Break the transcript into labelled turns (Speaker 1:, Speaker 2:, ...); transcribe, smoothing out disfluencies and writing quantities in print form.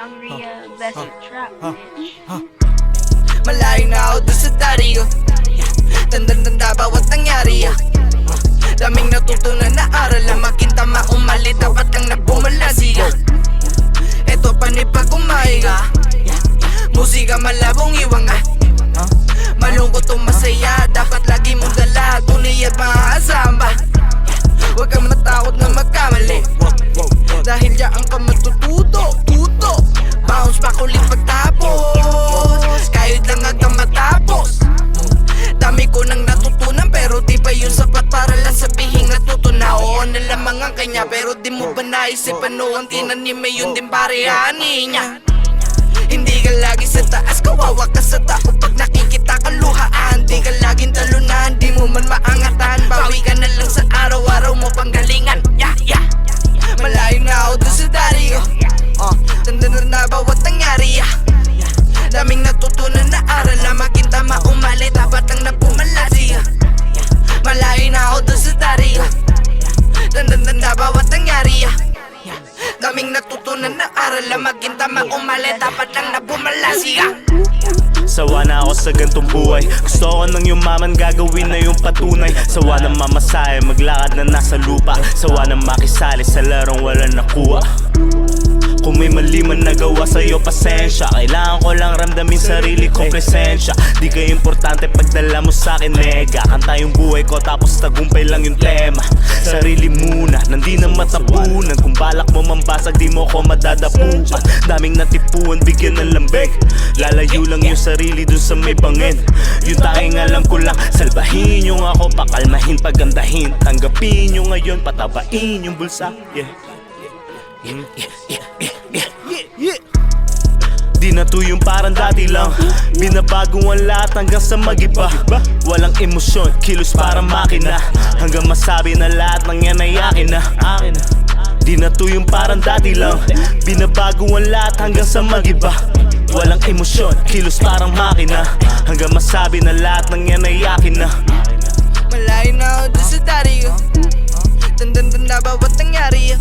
Speaker 1: ang real best trap.
Speaker 2: Malayo na ako doon sa daddy ko. Tanda-tanda bawat nangyari. Daming natutunan na aral na maging tama umali. Dapat lang na bumalasi. Eto panipag umahiga. Musika malabong iwang malungkot o masaya. Dapat lagi mong dala tunay at maaasam ba. Huwag kang matakot na magkamali. Dahil yaan ka matututo. Bounce back ulit pagtapos. Kahit lang hanggang matapos. Dami ko nang natutunan pero di pa yun sapat para lang sabihin natuto na oo na lamang ang kanya. Pero di mo ba naisipan noon tinanim ay yun din parehani niya. Hindi ka lagi sa taas, kawawa ka sa tao. Pag nakikita ka luhaan, di ka laging talunan. Di mo man maangatan, bawi ka na lang sa araw-araw mo panggalingan. Malayo na ako doon sa daddy ko. Tanda na bawat nangyari. Daming natutunan na aral na maging tama umali. Dapat lang na pumalasi. Malayo na ako doon sa daddy ko. Tanda na bawat nangyari. Daming natutunan na aral na maging tama umali. Dapat lang na pumalasi.
Speaker 3: Sawa na ako sa gantong buhay. Gusto ko nang yumaman, gagawin na yung patunay. Sawa na mamasahe, maglakad na nasa lupa. Sawa na makisali sa larong wala nakuha. Kung may mali man nagawa sa'yo, pasensya. Kailangan ko lang ramdamin sarili kong presensya. Di ka importante pagdala mo sa'kin, nega. Kanta yung buhay ko tapos tagumpay lang yung tema. Sarili muna, nandi na matapunan. Kung balak mo mambasag, di mo ko madadapuan. Daming natipuan, bigyan ng lambeg. Lalayo lang yung sarili dun sa may bangin. Yung tanging alam ko lang, salbahin yung ako, pakalmahin, pagandahin. Tanggapin yung ngayon, patabain yung bulsa. Di na to yung parang dati lang. Binabago ang lahat hanggang sa mag-iba. Walang emosyon, kilos parang makina. Hanggang masabi na lahat ng yan ay akin na. Di na to yung parang dati lang. Binabago ang lahat hanggang sa mag-iba. Walang emosyon, kilos parang makina. Hanggang masabi na lahat ng yan ay akin na.
Speaker 2: Malayo na ako doon sa daddy ko. Tanda-tanda bawat nangyari.